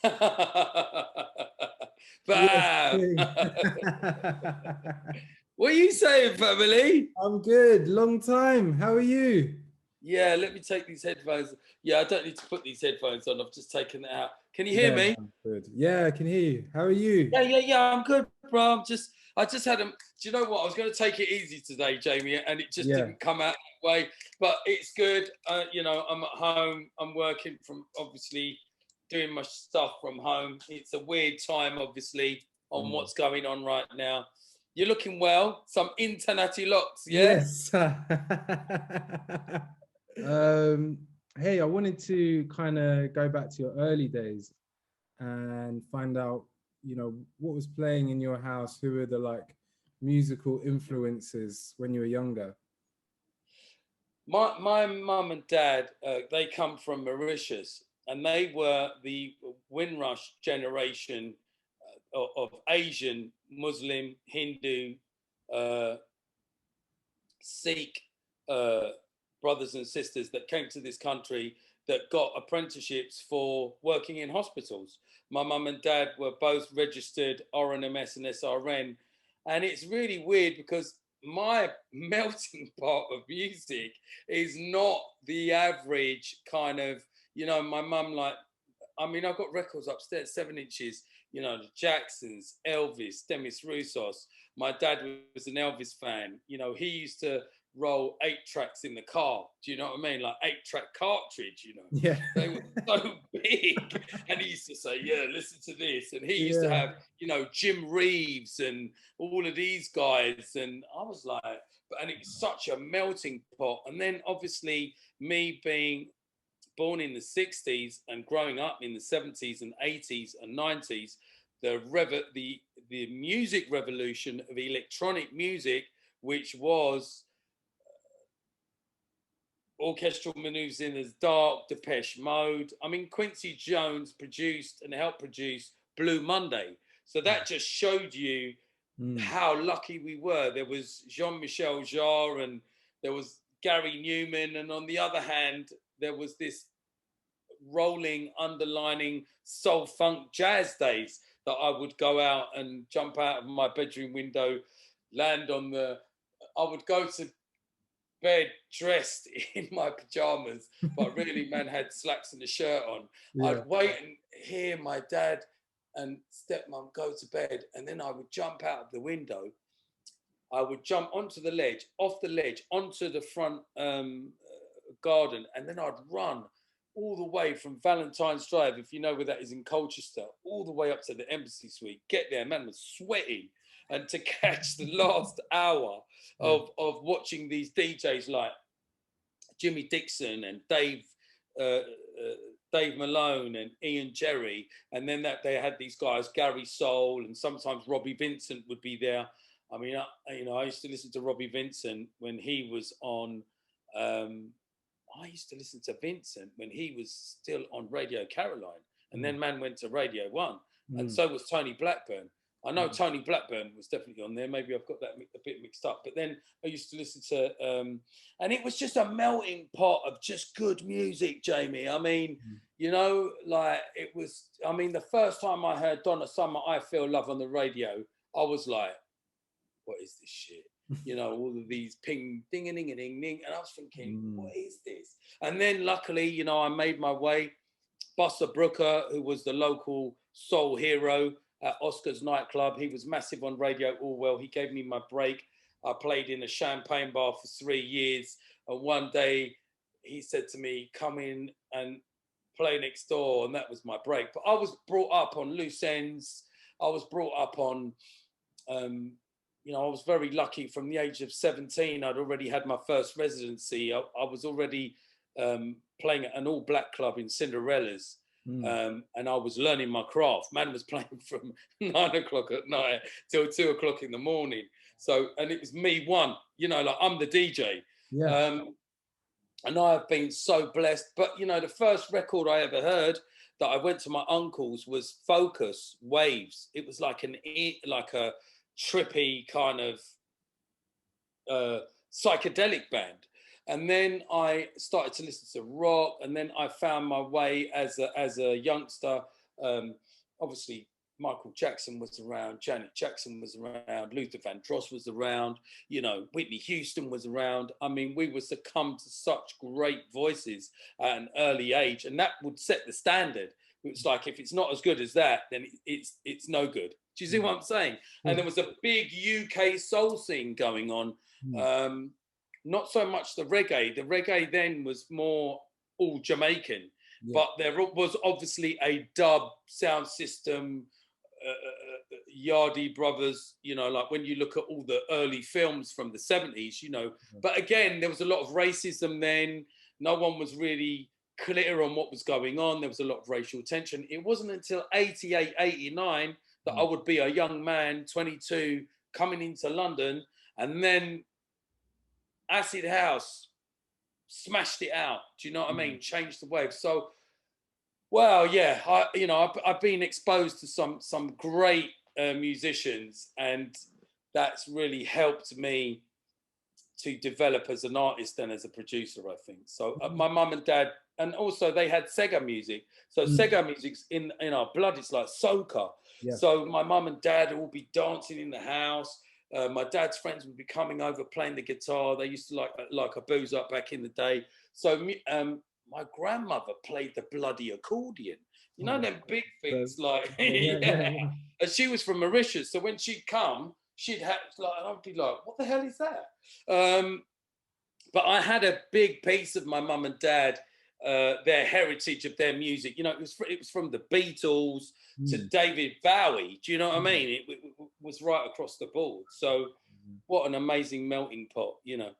Yes. Bam! Hey. What are you saying, family? I'm good. Long time. How are you? Yeah, let me take these headphones. Yeah, I don't need to put these headphones on. I've just taken it out. Can you hear Yeah, me? I'm good. Yeah, I can hear you. How are you? Yeah. I'm good, bro. I just had a. Do you know what? I was going to take it easy today, Jamie, and it just Yeah. didn't come out that way. But it's good. I'm at home. I'm working from obviously doing my stuff from home. It's a weird time, obviously, on Mm. what's going on right now. You're looking well. Some internety locks, yeah. Yes. Um, hey, I wanted to kind of go back to your early days and find out, what was playing in your house, who were the like musical influences when you were younger? My mum and dad, they come from Mauritius, and they were the Windrush generation of Asian, Muslim, Hindu, uh, Sikh uh, brothers and sisters that came to this country that got apprenticeships for working in hospitals. My mum and dad were both registered RNMS and SRN. And it's really weird because my melting pot of music is not the average kind of, my mum, like, I mean, I've got records upstairs, 7 inches, the Jacksons, Elvis, Demis Roussos. My dad was an Elvis fan. He used to roll 8 tracks in the car. Do you know what I mean? Like 8-track cartridge. Yeah. They were so big. And he used to say, yeah, listen to this. And he used to Yeah. have, Jim Reeves and all of these guys. And I was like, and it was such a melting pot. And then obviously me being born in the 60s and growing up in the 70s and 80s and 90s, the music revolution of electronic music, which was orchestral maneuvers in the dark, Depeche Mode. I mean, Quincy Jones produced and helped produce Blue Monday. So that just showed you Mm. how lucky we were. There was Jean-Michel Jarre and there was Gary Newman. And on the other hand, there was this rolling, underlining soul funk jazz days that I would go out and jump out of my bedroom window, land on the. I would go to bed dressed in my pajamas, but really, man, had slacks and a shirt on. Yeah. I'd wait and hear my dad and stepmom go to bed, and then I would jump out of the window. I would jump onto the ledge, off the ledge, onto the front garden, and then I'd run all the way from Valentine's Drive, if you know where that is in Colchester, all the way up to the Embassy Suite. Get there, man was sweating, and to catch the last hour Yeah. of watching these DJs like Jimmy Dixon and Dave Malone and Ian Jerry, and then that they had these guys Gary Soul and sometimes Robbie Vincent would be there. I mean, I used to listen to Robbie Vincent when he was on. I used to listen to Vincent when he was still on Radio Caroline, and Mm. then man went to Radio One, and Mm. so was Tony Blackburn. I know Mm. Tony Blackburn was definitely on there. Maybe I've got that a bit mixed up. But then I used to listen to, and it was just a melting pot of just good music, Jamie. I mean, Mm. like it was. I mean, the first time I heard Donna Summer, "I Feel Love" on the radio, I was like, "What is this shit?" All of these ping, ding, a ding, a ding, ding, and I was thinking, Mm. "What is this?" And then luckily, I made my way. Buster Brooker, who was the local soul hero at Oscar's nightclub. He was massive on Radio Orwell. He gave me my break. I played in a champagne bar for 3 years. And one day he said to me, come in and play next door. And that was my break. But I was brought up on loose ends. I was brought up on, I was very lucky from the age of 17. I'd already had my first residency. I was already playing at an all-black club in Cinderella's, Mm. and I was learning my craft. Man was playing from 9 o'clock at night till 2 o'clock in the morning. So, and it was me one, like I'm the DJ. Yeah. Um, and I have been so blessed. But the first record I ever heard that I went to my uncle's was Focus Waves. It was like like a trippy kind of psychedelic band. And then I started to listen to rock, and then I found my way as a youngster Obviously, Michael Jackson was around, Janet Jackson was around, Luther Vandross was around, you know, Whitney Houston was around. I mean, we were succumbed to such great voices at an early age, and that would set the standard. It's like, if it's not as good as that, then it's no good. Do you see what I'm saying? And there was a big UK soul scene going on. Not so much the reggae. The reggae then was more all Jamaican, but there was obviously a dub sound system, Yardie Brothers, you know, like when you look at all the early films from the 70s, you know, but again, there was a lot of racism then. No one was really clear on what was going on. There was a lot of racial tension. It wasn't until 88, 89 that I would be a young man, 22, coming into London, and then Acid House smashed it out. Do you know what I mean? Changed the wave. So, well, yeah, I've been exposed to some great musicians, and that's really helped me to develop as an artist and as a producer, I think. So my mum and dad, and also they had Sega music. So Sega music's in our blood. It's like soca. Yeah. So my mum and dad will be dancing in the house. My dad's friends would be coming over playing the guitar. They used to like a booze up back in the day. So my grandmother played the bloody accordion. You know, them big things, like, And she was from Mauritius. So when she'd come, she'd have, like, I'd be like, what the hell is that? But I had a big piece of my mum and dad, their heritage of their music. You know, it was from the Beatles to David Bowie. Do you know what I mean? It was right across the board. So what an amazing melting pot, you know.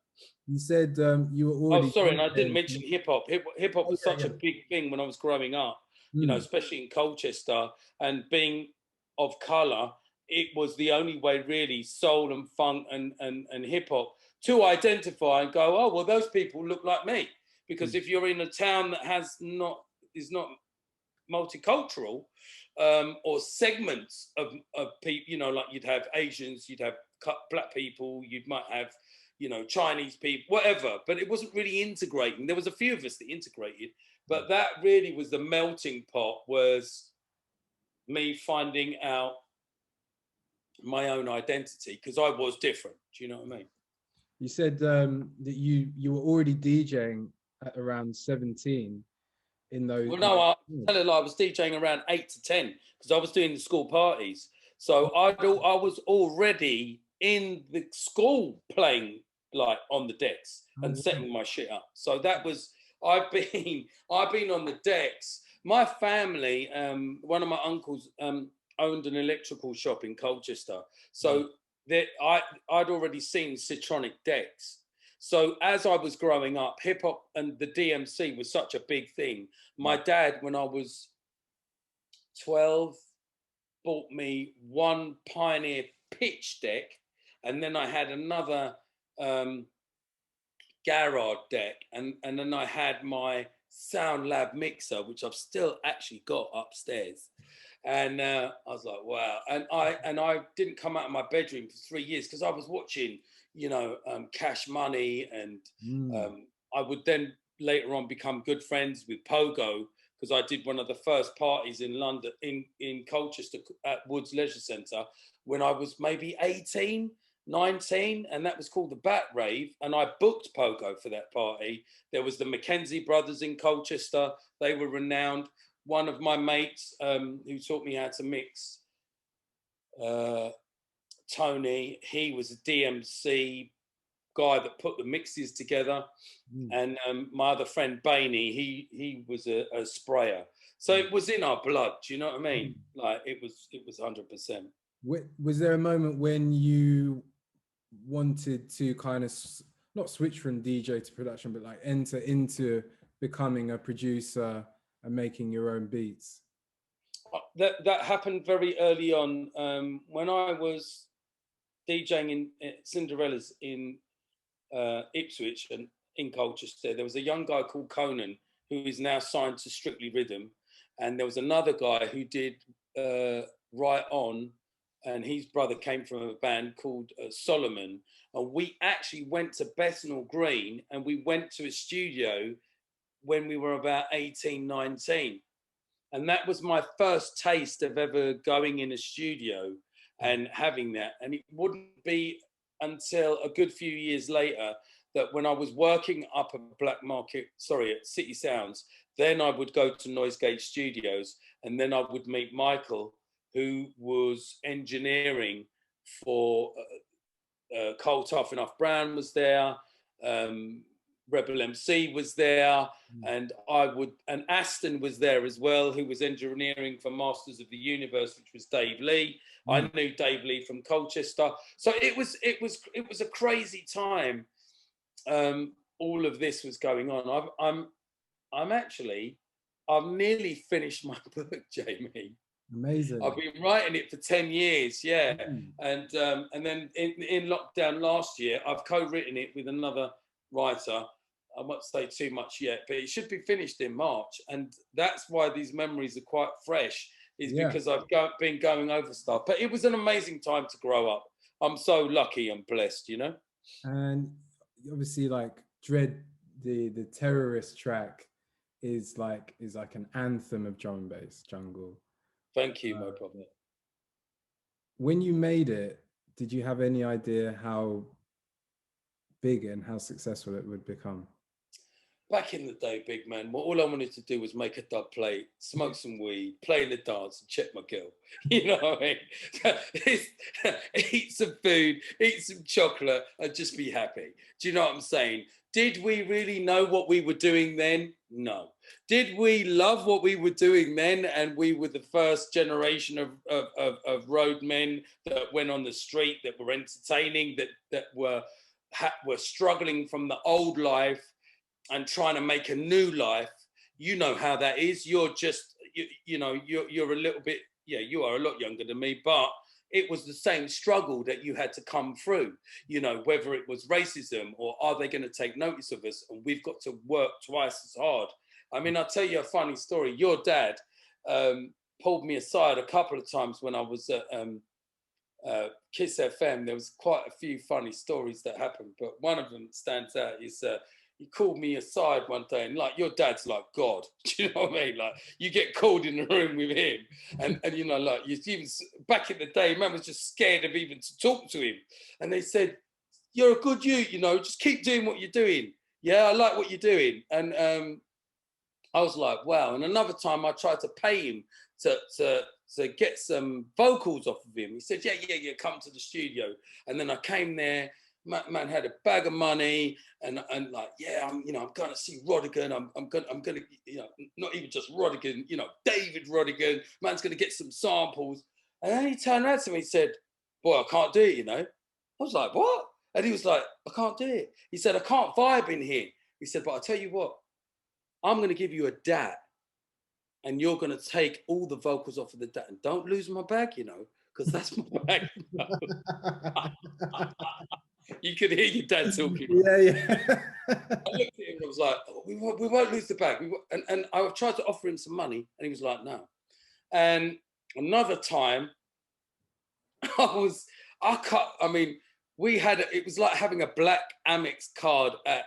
You said you were already... Oh, sorry, and I didn't mention hip hop. Hip hop was such a big thing when I was growing up, you know, especially in Colchester, and being of colour, it was the only way really, soul and funk and hip hop, to identify and go, oh, well, those people look like me. Because if you're in a town that is not multicultural, or segments of people, you know, like you'd have Asians, you'd have black people, you might have, you know, Chinese people, whatever, but it wasn't really integrating. There was a few of us that integrated, but that really was the melting pot, was me finding out my own identity, because I was different. Do you know what I mean? You said that you were already DJing at around 17 in those... Well, no, I was DJing around 8 to 10, because I was doing the school parties. So I was already in the school playing, like, on the decks and setting my shit up. So that was, I've been on the decks. My family, one of my uncles owned an electrical shop in Colchester. So I'd already seen Citronic decks. So as I was growing up, hip hop and the DMC was such a big thing. My dad, when I was 12, bought me one Pioneer pitch deck, and then I had another Garrard deck, and then I had my Sound Lab mixer, which I've still actually got upstairs. And I was like, wow. And I didn't come out of my bedroom for 3 years, because I was watching, you know, Cash Money, and I would then later on become good friends with Pogo, because I did one of the first parties in London, in Colchester, at Woods Leisure Centre, when I was maybe 18, 19, and that was called the Bat Rave, and I booked Pogo for that party. There was the Mackenzie brothers in Colchester. They were renowned. One of my mates who taught me how to mix, Tony, he was a DMC guy that put the mixes together. And my other friend Bainey, he was a sprayer. So it was in our blood. Do you know what I mean? Like, it was 100%. Was there a moment when you wanted to kind of not switch from DJ to production, but like enter into becoming a producer and making your own beats? That happened very early on. When I was DJing in Cinderella's in Ipswich and in Colchester, there was a young guy called Conan, who is now signed to Strictly Rhythm, and there was another guy who did Right On, and his brother came from a band called Solomon, and we actually went to Bethnal Green, and we went to a studio when we were about 18, 19. And that was my first taste of ever going in a studio and having that. And it wouldn't be until a good few years later that when I was working up at Black Market, at City Sounds, then I would go to Noisegate Studios, and then I would meet Michael, who was engineering for Cole Tough Enough Brown was there, Rebel MC was there, and Aston was there as well, who was engineering for Masters of the Universe, which was Dave Lee. I knew Dave Lee from Colchester, so it was a crazy time. All of this was going on. I've nearly finished my book, Jamie. Amazing. I've been writing it for 10 years, yeah. And then in lockdown last year, I've co-written it with another writer. I won't say too much yet, but it should be finished in March. And that's why these memories are quite fresh, because I've been going over stuff. But it was an amazing time to grow up. I'm so lucky and blessed, you know? And obviously, like Dread, the terrorist track is like an anthem of drum and bass jungle. Thank you, my brother. When you made it, did you have any idea how big and how successful it would become? Back in the day, big man, all I wanted to do was make a dub plate, smoke some weed, play in the dance, and check my girl. You know what I mean? Eat some food, eat some chocolate, and just be happy. Do you know what I'm saying? Did we really know what we were doing then? No. Did we love what we were doing then? And we were the first generation of road men that went on the street, that were entertaining, that were struggling from the old life and trying to make a new life. You know how that is. You're just, you're a little bit, you are a lot younger than me, but it was the same struggle that you had to come through, whether it was racism or are they going to take notice of us? And we've got to work twice as hard. I mean, I'll tell you a funny story. Your dad pulled me aside a couple of times when I was at Kiss FM. There was quite a few funny stories that happened, but one of them stands out is he called me aside one day, and like, your dad's like God. Do you know what I mean? Like, you get called in the room with him, and like, you even back in the day, man was just scared of even to talk to him. And they said, "You're a good just keep doing what you're doing. Yeah, I like what you're doing." And I was like, wow. And another time, I tried to pay him to get some vocals off of him. He said, yeah, come to the studio. And then I came there. Man had a bag of money, and like, I'm going to see Rodigan. I'm going to, not even just Rodigan, David Rodigan. Man's going to get some samples. And then he turned around to me and said, "Boy, I can't do it, I was like, "What?" And he was like, "I can't do it." He said, "I can't vibe in here." He said, "But I'll tell you what, I'm going to give you a DAT, and you're going to take all the vocals off of the DAT, and don't lose my bag, because that's my bag." You could hear your dad talking. Yeah. I looked at him and I was like, we won't lose the bag. And I tried to offer him some money, and he was like, no. And another time, it was like having a black Amex card at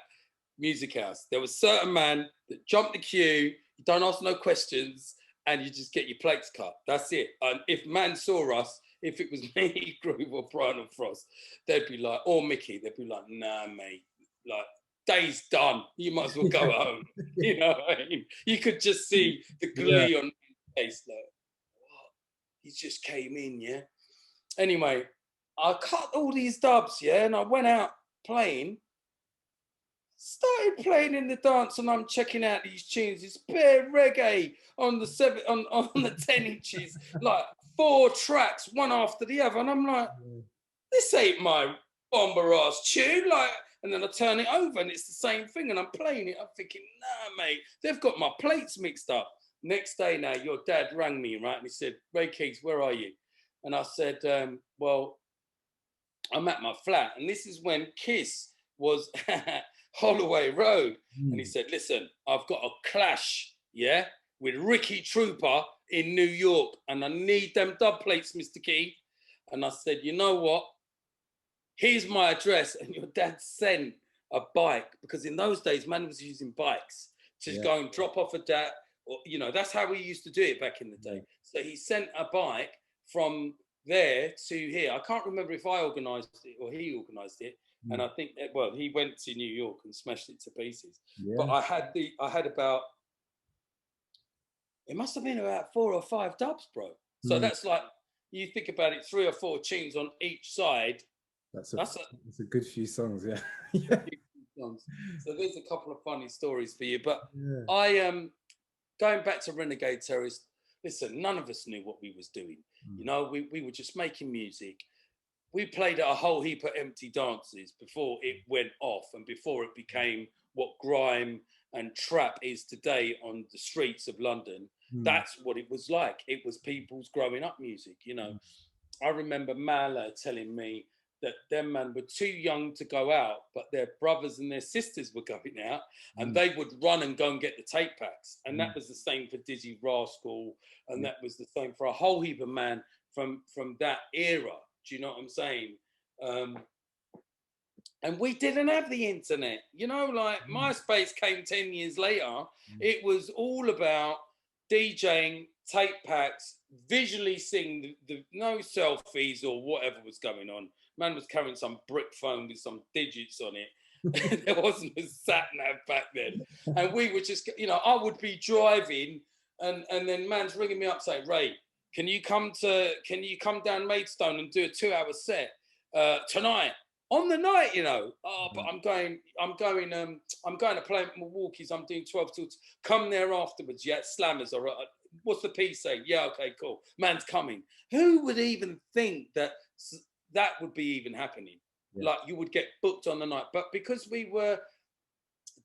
Music House. There was a certain man that jumped the queue, you don't ask no questions, and you just get your plates cut. That's it. And if man saw us, if it was me, Groove, or Brian or Frost, they'd be like, or Mickey, they'd be like, "Nah, mate, like, day's done. You might as well go home." You know what I mean? You could just see the glee on his face, like, what? He just came in, yeah? Anyway, I cut all these dubs, and I went out playing, started playing in the dance, and I'm checking out these tunes. It's bare reggae on the 10 inches, like 4 tracks, one after the other. And I'm like, this ain't my bomber ass tune. Like, and then I turn it over and it's the same thing. And I'm playing it. I'm thinking, nah, mate, they've got my plates mixed up. Next day now, your dad rang me, right? And he said, "Ray Keys, where are you?" And I said, well, I'm at my flat. And this is when Kiss was Holloway Road. And he said, "Listen, I've got a clash, with Ricky Trooper in New York, and I need them dub plates, Mr. Key." And I said, "You know what? Here's my address." And your dad sent a bike, because in those days, man was using bikes to go and drop off a dad, Or, you know, that's how we used to do it back in the day. So he sent a bike from there to here. I can't remember if I organised it or he organised it. And I think, well, he went to New York and smashed it to pieces. But I had about, it must have been about 4 or 5 dubs, bro. So that's like, you think about it, 3 or 4 tunes on each side. That's a good few songs, yeah. So there's a couple of funny stories for you. But I going back to Renegade Terrorist, listen, none of us knew what we was doing. You know, we were just making music. We played at a whole heap of empty dances before it went off and before it became what grime and trap is today on the streets of London. That's what it was like. It was people's growing up music, you know. I remember Mala telling me that them man were too young to go out, but their brothers and their sisters were going out, and they would run and go and get the tape packs. And that was the same for Dizzy Rascal, and that was the same for a whole heap of man from that era. Do you know what I'm saying? And we didn't have the internet, you know, like MySpace came 10 years later. It was all about DJing, tape packs, visually seeing the no selfies or whatever was going on. Man was carrying some brick phone with some digits on it. There wasn't a sat nav back then. And we were just, you know, I would be driving and then man's ringing me up saying, Ray, can you come down Maidstone and do a 2-hour set tonight? On the night, you know. Oh, but I'm going to play at Milwaukee's. I'm doing 12 till. Come there afterwards. Yeah, Slammers. All right. What's the piece saying? Yeah, okay, cool. Man's coming. Who would even think that would be even happening? Like you would get booked on the night. But because we were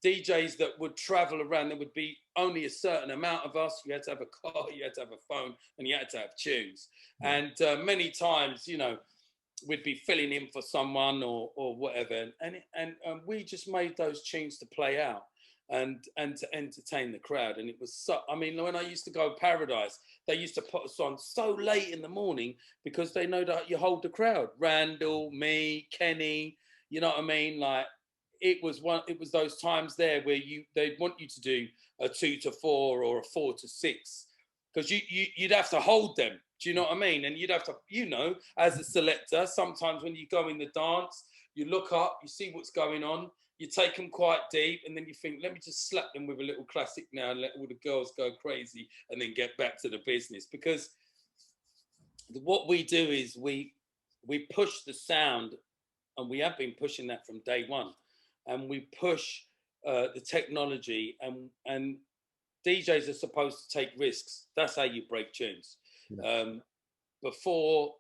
DJs that would travel around, there would be only a certain amount of us. You had to have a car, you had to have a phone, and you had to have tunes. And many times, you know, we'd be filling in for someone or whatever, and we just made those tunes to play out and to entertain the crowd. And it was so, I mean, when I used to go Paradise, they used to put us on so late in the morning because they know that you hold the crowd. Randall, me, Kenny, you know what I mean? Like it was those times there where they'd want you to do a 2 to 4 or a 4 to 6 because you'd have to hold them. Do you know what I mean? And you'd have to, you know, as a selector, sometimes when you go in the dance, you look up, you see what's going on, you take them quite deep, and then you think, let me just slap them with a little classic now and let all the girls go crazy and then get back to the business. Because what we do is we push the sound, and we have been pushing that from day one, and we push the technology, and DJs are supposed to take risks. That's how you break tunes. Before,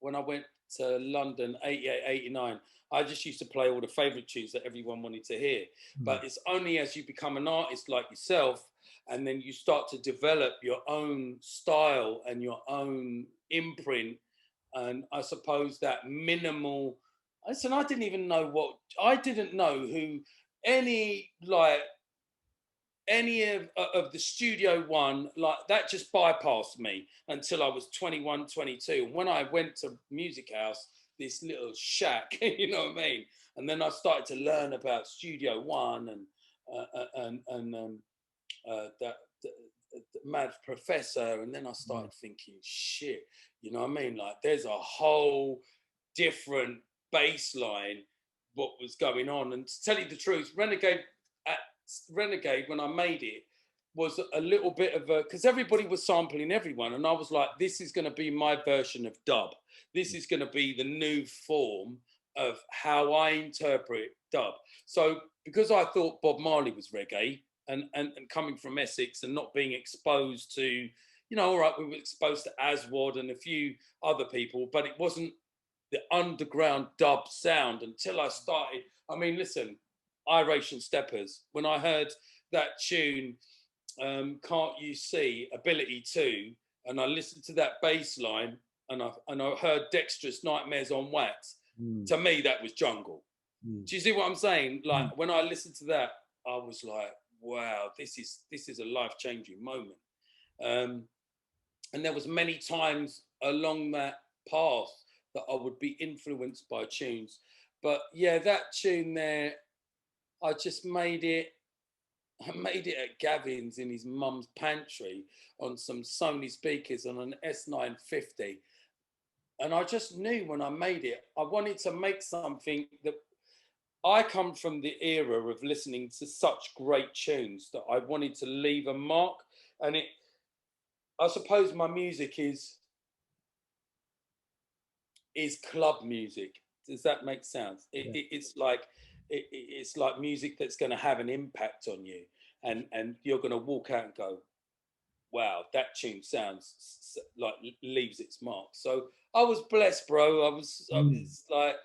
when I went to London, 88, 89, I just used to play all the favorite tunes that everyone wanted to hear. But it's only as you become an artist like yourself, and then you start to develop your own style and your own imprint. And I suppose that minimal, listen, I didn't know who any of the Studio One, like that just bypassed me until I was 21, 22. And when I went to Music House, this little shack, you know what I mean? And then I started to learn about Studio One and that Mad Professor. And then I started thinking, shit, you know what I mean? Like there's a whole different baseline what was going on. And to tell you the truth, Renegade, when I made it, was a little bit of a, because everybody was sampling everyone, and I was like, this is going to be my version of dub. This is going to be the new form of how I interpret dub. So because I thought Bob Marley was reggae, and coming from Essex and not being exposed to, you know, all right, we were exposed to Aswad and a few other people, but it wasn't the underground dub sound until I started. I mean, listen, Iration Steppers, when I heard that tune, Can't You See, Ability To, and I listened to that bass line and I heard Dexterous Nightmares on Wax, to me that was jungle. Do you see what I'm saying? Like when I listened to that, I was like, wow, this is a life-changing moment. And there was many times along that path that I would be influenced by tunes. But yeah, that tune there, I just made it, I made it at Gavin's in his mum's pantry on some Sony speakers on an S950. And I just knew when I made it, I wanted to make something that I come from the era of listening to such great tunes that I wanted to leave a mark. And I suppose my music is club music. Does that make sense? Yeah. It's like music that's going to have an impact on you, and you're going to walk out and go, "Wow, that tune sounds like leaves its mark." So I was blessed, bro. I was like,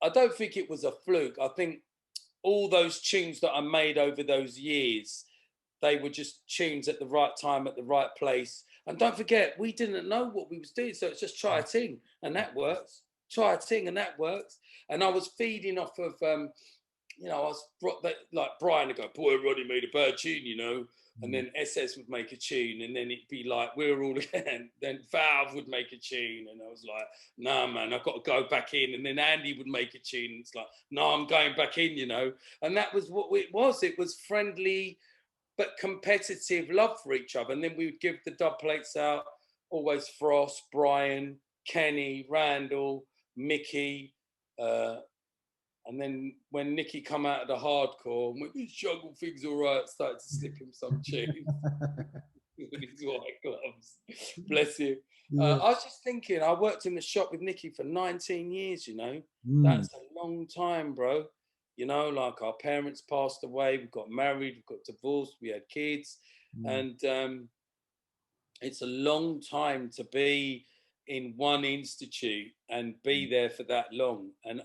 I don't think it was a fluke. I think all those tunes that I made over those years, they were just tunes at the right time, at the right place. And don't forget, we didn't know what we was doing. So it's just try a thing and that works. Try a thing and that works. And I was feeding off of, I was like Brian would go, boy, Roddy made a bad tune, and then SS would make a tune, and then it'd be like, we're all again. Then Valve would make a tune, and I was like, nah, man, I've got to go back in. And then Andy would make a tune, and it's like, no, I'm going back in, And that was what it was. It was friendly, but competitive love for each other. And then we would give the dub plates out, always Frost, Brian, Kenny, Randall, Mickey, and then when Nicky come out of the hardcore, and this jungle thing's all right, started to slip him some tunes with his white gloves. Bless you. Yeah. I was just thinking, I worked in the shop with Nicky for 19 years, That's a long time, bro. Like our parents passed away, we got married, we got divorced, we had kids. And it's a long time to be in one institute and be there for that long. And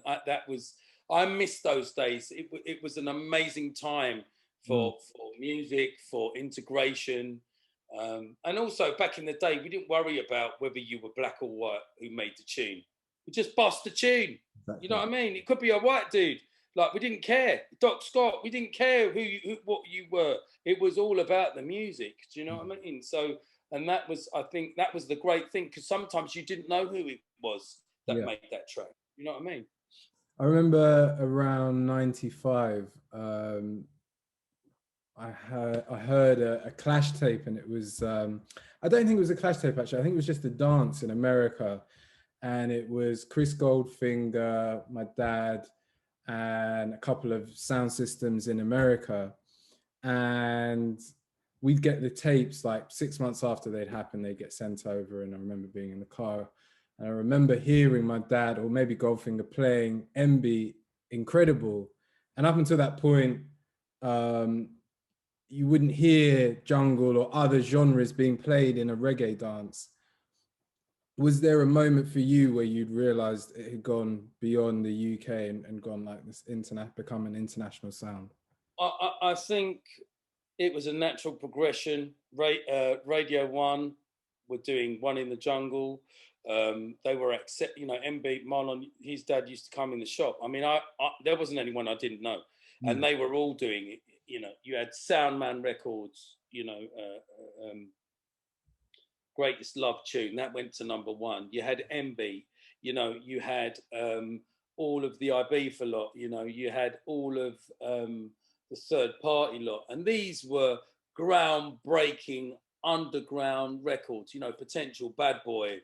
I miss those days. It was an amazing time for music, for integration. And also back in the day, we didn't worry about whether you were black or white who made the tune. We just bust the tune. Exactly. You know what I mean? It could be a white dude. Like, we didn't care. Doc Scott, we didn't care what you were. It was all about the music. Do you know what I mean? So, and I think that was the great thing, because sometimes you didn't know who it was that made that track. You know what I mean? I remember around 95, I heard a Clash tape, and it was, I don't think it was a Clash tape actually, I think it was just a dance in America. And it was Chris Goldfinger, my dad, and a couple of sound systems in America. And we'd get the tapes like 6 months after they'd happened, they'd get sent over. And I remember being in the car, and I remember hearing my dad, or maybe Goldfinger, playing MB Incredible. And up until that point, you wouldn't hear jungle or other genres being played in a reggae dance. Was there a moment for you where you'd realized it had gone beyond the UK and gone like this become an international sound? I think it was a natural progression. Radio 1 were doing One in the Jungle. They were MB Marlon, his dad used to come in the shop. I mean, there wasn't anyone I didn't know. And they were all doing it. You had Soundman Records, Greatest Love Tune, that went to #1. You had MB, you had all of the Ibiza lot, you had all of the third party lot. And these were groundbreaking underground records, Potential, Bad Boy,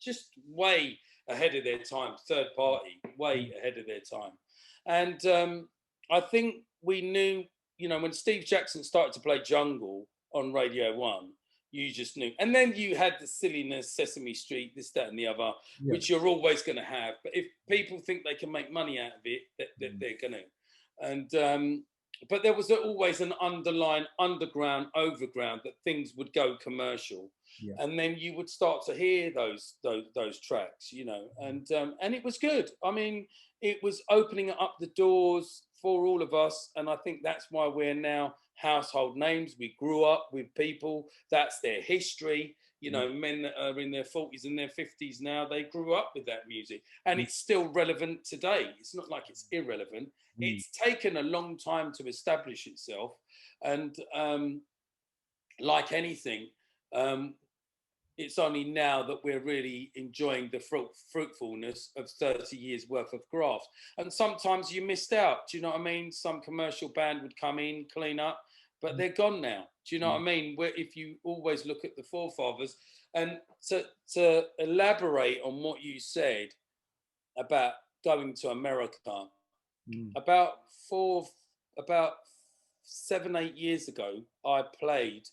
just way ahead of their time. Third party, way ahead of their time. And I think we knew, when Steve Jackson started to play jungle on Radio 1, you just knew. And then you had the silliness, Sesame Street, this, that, and the other, which you're always going to have. But if people think they can make money out of it, they're going to. And but there was always an underlying underground, overground, that things would go commercial, and then you would start to hear those tracks, and it was good. I mean, it was opening up the doors for all of us, and I think that's why we're now household names. We grew up with people, that's their history. Men that are in their 40s and their 50s now, they grew up with that music, and it's still relevant today. It's not like it's irrelevant. It's taken a long time to establish itself, and like anything, it's only now that we're really enjoying the fruitfulness of 30 years worth of graft. And sometimes you missed out. Do you know what I mean? Some commercial band would come in, clean up, but they're gone now. Do you know what I mean? Where if you always look at the forefathers, and to elaborate on what you said about going to America, about about 7, 8 years ago, I played.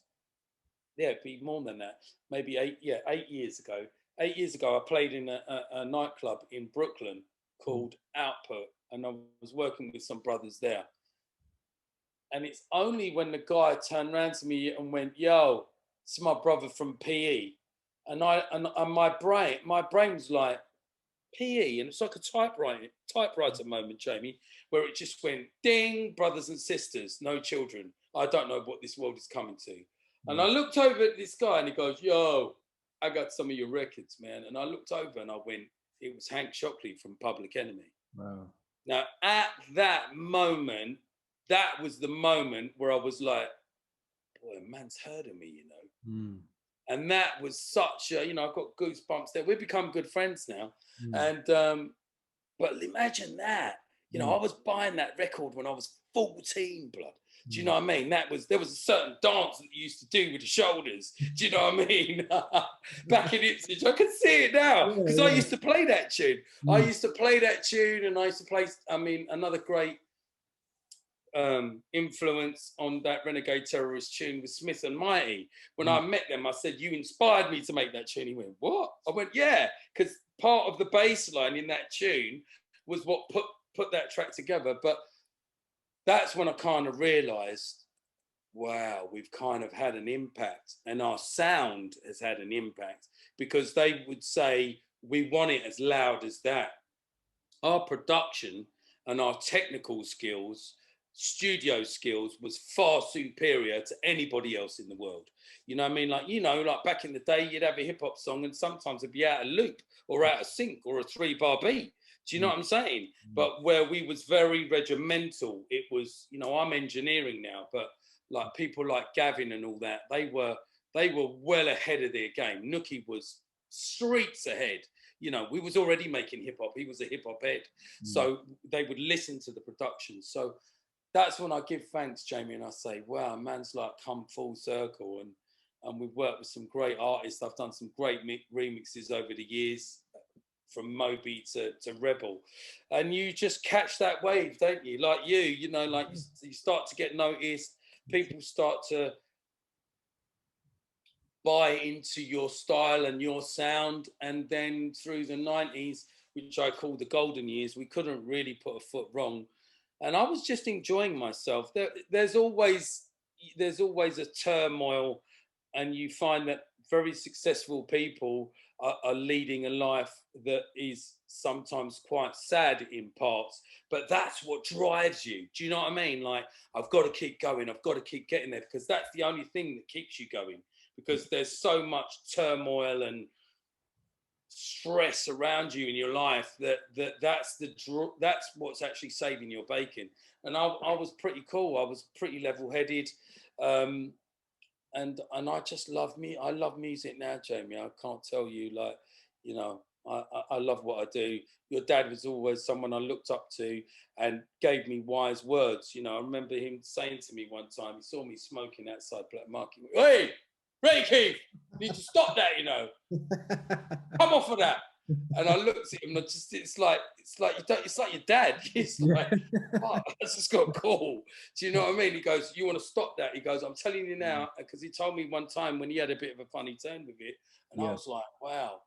Yeah, it'd be more than that. Maybe 8. Yeah, 8 years ago. 8 years ago, I played in a nightclub in Brooklyn called Output, and I was working with some brothers there. And it's only when the guy turned around to me and went, "Yo, it's my brother from PE," and my brain was like, "PE," and it's like a typewriter moment, Jamie, where it just went ding, brothers and sisters, no children. I don't know what this world is coming to. And I looked over at this guy and he goes, "Yo, I got some of your records, man." And I looked over and I went, it was Hank Shockley from Public Enemy. Wow. Now, at that moment, that was the moment where I was like, boy, a man's heard of me, you know. And that was such a, you know, I've got goosebumps there. We've become good friends now. And, but imagine that, you know, I was buying that record when I was 14, blood. Do you know what I mean? There was a certain dance that you used to do with the shoulders. Do you know what I mean? Back in Ipswich, I can see it now because I used to play that tune. I used to play that tune, and I used to play. I mean, another great influence on that Renegade Terrorist tune was Smith and Mighty. When I met them, I said, "You inspired me to make that tune." He went, "What?" I went, "Yeah," because part of the bass line in that tune was what put that track together. But that's when I kind of realized, wow, we've kind of had an impact, and our sound has had an impact, because they would say, we want it as loud as that. Our production and our technical skills, studio skills, was far superior to anybody else in the world. You know what I mean? Like, you know, like back in the day, you'd have a hip hop song and sometimes it'd be out of loop or out of sync or a 3-bar beat. Do you know what I'm saying? But where we was very regimental, it was, you know, I'm engineering now, but like people like Gavin and all that, they were well ahead of their game. Nookie was streets ahead. You know, we was already making hip hop. He was a hip hop head. So they would listen to the production. So that's when I give thanks, Jamie, and I say, wow, man's like come full circle. And we've worked with some great artists. I've done some great remixes over the years, from Moby to Rebel, and you just catch that wave, don't you? Like you know, like you start to get noticed. People start to buy into your style and your sound, and then through the 90s, which I call the golden years, we couldn't really put a foot wrong, and I was just enjoying myself. There's always a turmoil, and you find that very successful people are leading a life that is sometimes quite sad in parts, but that's what drives you. Do you know what I mean? Like, I've got to keep going, I've got to keep getting there, because that's the only thing that keeps you going, because there's so much turmoil and stress around you in your life that's what's actually saving your bacon. And I was pretty cool. I was pretty level-headed. And I just love me. I love music now, Jamie. I can't tell you, like, you know, I love what I do. Your dad was always someone I looked up to and gave me wise words. You know, I remember him saying to me one time, he saw me smoking outside Black Market. "Hey, Ray Keith, you need to stop that, you know. Come off of that." And I looked at him and it's like your dad. He's like, "What? That's just got cool." Do you know what I mean? He goes, "You want to stop that?" He goes, "I'm telling you now," because he told me one time when he had a bit of a funny turn with it, and I was like, wow.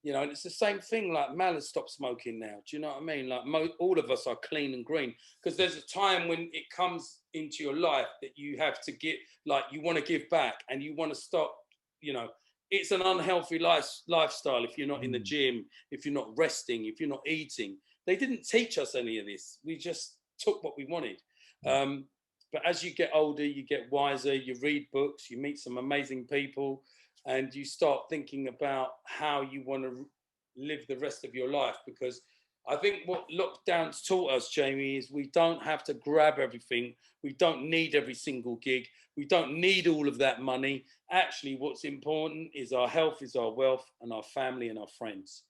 You know, and it's the same thing, like Mal has stopped smoking now. Do you know what I mean? Like all of us are clean and green, because there's a time when it comes into your life that you have to get, like, you want to give back and you want to stop, you know. It's an unhealthy lifestyle if you're not in the gym, if you're not resting, if you're not eating. They didn't teach us any of this. We just took what we wanted. But as you get older, you get wiser, you read books, you meet some amazing people, and you start thinking about how you want to live the rest of your life. Because I think what lockdowns taught us, Jamie, is we don't have to grab everything. We don't need every single gig. We don't need all of that money. Actually, what's important is our health, is our wealth, and our family and our friends.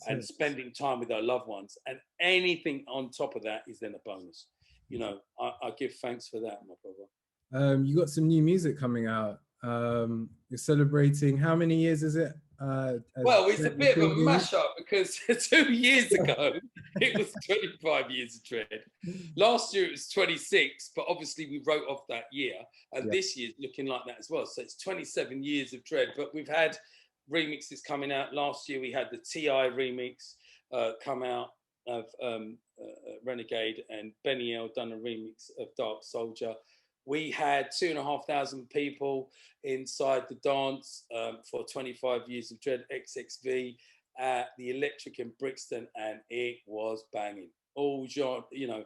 And spending time with our loved ones. And anything on top of that is then a bonus. You know, I give thanks for that, my brother. You got some new music coming out. You're celebrating, how many years is it? As Well, it's a Dread bit of a Recordings? mashup because 2 years ago it was 25 years of Dread. Last year it was 26, but obviously we wrote off that year, and Yeah. this year's looking like that as well. So it's 27 years of Dread, but we've had remixes coming out. Last year we had the TI remix come out of Renegade, and Benny L done a remix of Dark Soldier. We had 2,500 people inside the dance for 25 years of Dread XXV at the Electric in Brixton, and it was banging. All genre, you know,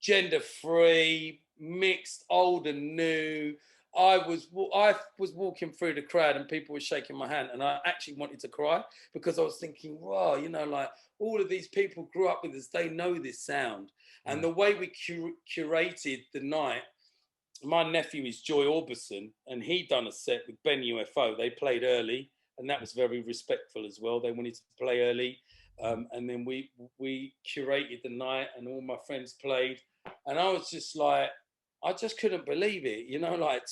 gender free, mixed, old and new. I was walking through the crowd and people were shaking my hand, and I actually wanted to cry because I was thinking, wow, you know, like all of these people grew up with us, they know this sound. And the way we curated the night, my nephew is Joy Orbison, and he done a set with Ben UFO. They played early, and that was very respectful as well. They wanted to play early, and then we curated the night, and all my friends played, and I was just like, I just couldn't believe it, you know, like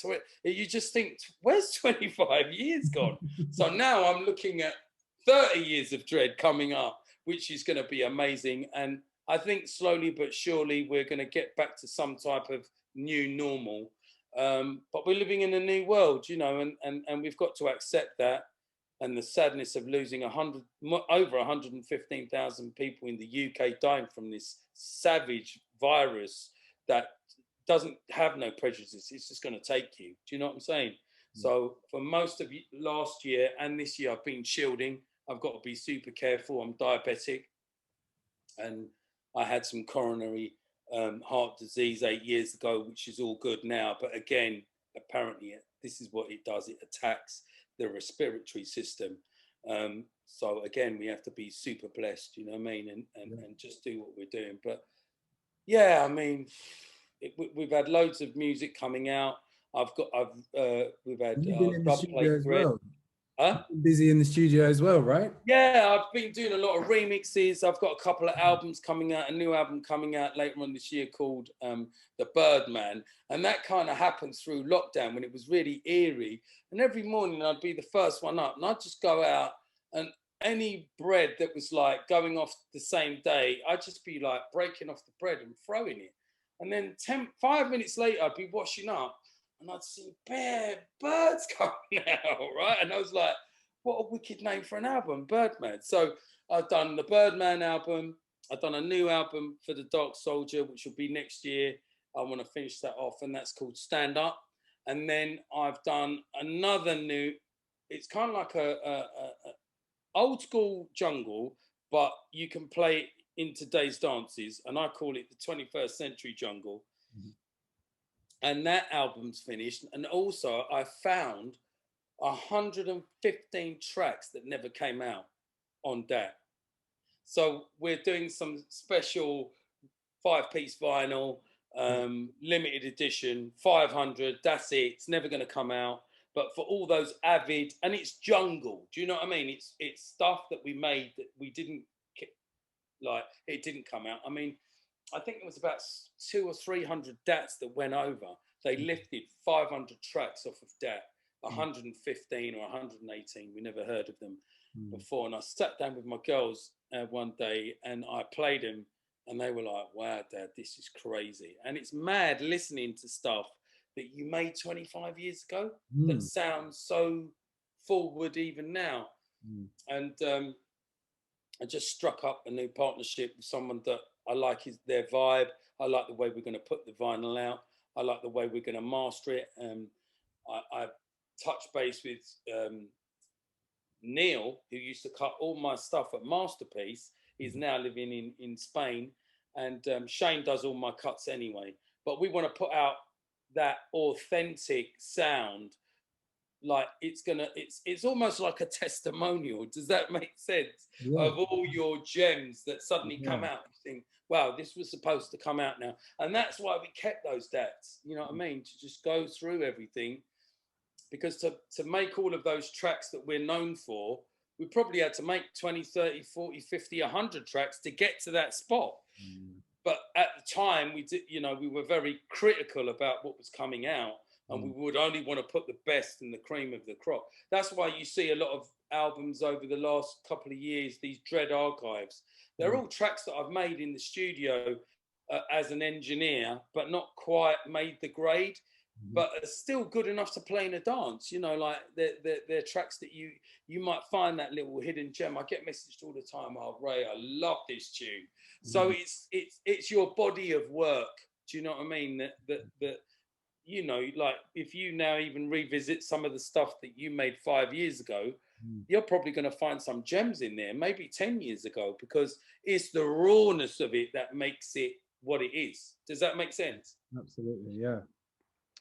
you just think, where's 25 years gone? So now I'm looking at 30 years of Dread coming up, which is going to be amazing, and I think slowly but surely we're going to get back to some type of new normal. But we're living in a new world, you know, and we've got to accept that. And the sadness of losing over 115,000 people in the UK dying from this savage virus that doesn't have no prejudice. It's just going to take you. Do you know what I'm saying? So for most of last year and this year, I've been shielding. I've got to be super careful. I'm diabetic, and I had some coronary heart disease 8 years ago, which is all good now. But again, apparently this is what it does. It attacks the respiratory system. So again, we have to be super blessed, you know what I mean? And just do what we're doing. But yeah, I mean, we've had loads of music coming out. We've had You've been in the Dub studio Plate as Dread. well. Huh? You've been busy in the studio as well, right? Yeah, I've been doing a lot of remixes. I've got a couple of albums coming out, a new album coming out later on this year called The Birdman. And that kind of happened through lockdown when it was really eerie. And every morning I'd be the first one up, and I'd just go out, and any bread that was like going off the same day, I'd just be like breaking off the bread and throwing it. And then 5 minutes later, I'd be washing up and I'd see bare birds coming out, right? And I was like, what a wicked name for an album, Birdman. So I've done the Birdman album. I've done a new album for the Dark Soldier, which will be next year. I want to finish that off, and that's called Stand Up. And then I've done another new, it's kind of like a old school jungle, but you can play it in today's dances, and I call it the 21st century jungle. And that album's finished. And also I found 115 tracks that never came out on that. So we're doing some special 5-piece vinyl, limited edition, 500. That's it. It's never going to come out. But for all those avid, and it's jungle. Do you know what I mean? It's stuff that we made that we didn't like. It didn't come out. I mean, I think it was about 200 or 300 DATs that went over. They lifted 500 tracks off of DAT. 115 or 118. We never heard of them before. And I sat down with my girls one day and I played them, and they were like, wow, Dad, this is crazy. And it's mad listening to stuff that you made 25 years ago that sounds so forward even now. And I just struck up a new partnership with someone that I like their vibe. I like the way we're going to put the vinyl out. I like the way we're going to master it. I touch base with Neil, who used to cut all my stuff at Masterpiece. He's now living in Spain, and Shane does all my cuts anyway. But we want to put out that authentic sound, like it's almost like a testimonial. Does that make sense? Of all your gems that suddenly come out? You think, wow, this was supposed to come out now. And that's why we kept those DATs, you know what I mean? To just go through everything. Because to make all of those tracks that we're known for, we probably had to make 20, 30, 40, 50, 100 tracks to get to that spot. but at the time we did, you know, we were very critical about what was coming out, and we would only want to put the best and the cream of the crop. That's why you see a lot of albums over the last couple of years, these Dread Archives. They're all tracks that I've made in the studio as an engineer, but not quite made the grade, but are still good enough to play in a dance. You know, like they're tracks that you might find that little hidden gem. I get messaged all the time, "Oh, Ray, I love this tune." So it's your body of work. Do you know what I mean? That you know, like if you now even revisit some of the stuff that you made 5 years ago, you're probably going to find some gems in there, maybe 10 years ago, because it's the rawness of it that makes it what it is. Does that make sense? Absolutely, yeah.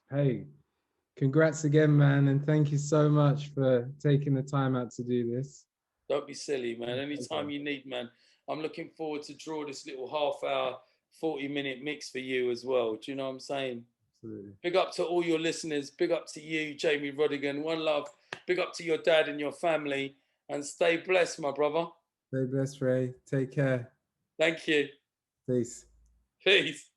Hey, congrats again, man, and thank you so much for taking the time out to do this. Don't be silly, man. Anytime you need, man. I'm looking forward to draw this little half-hour, 40-minute mix for you as well. Do you know what I'm saying? Absolutely. Big up to all your listeners. Big up to you, Jamie Rodigan. One love. Big up to your dad and your family. And stay blessed, my brother. Stay blessed, Ray. Take care. Thank you. Peace. Peace.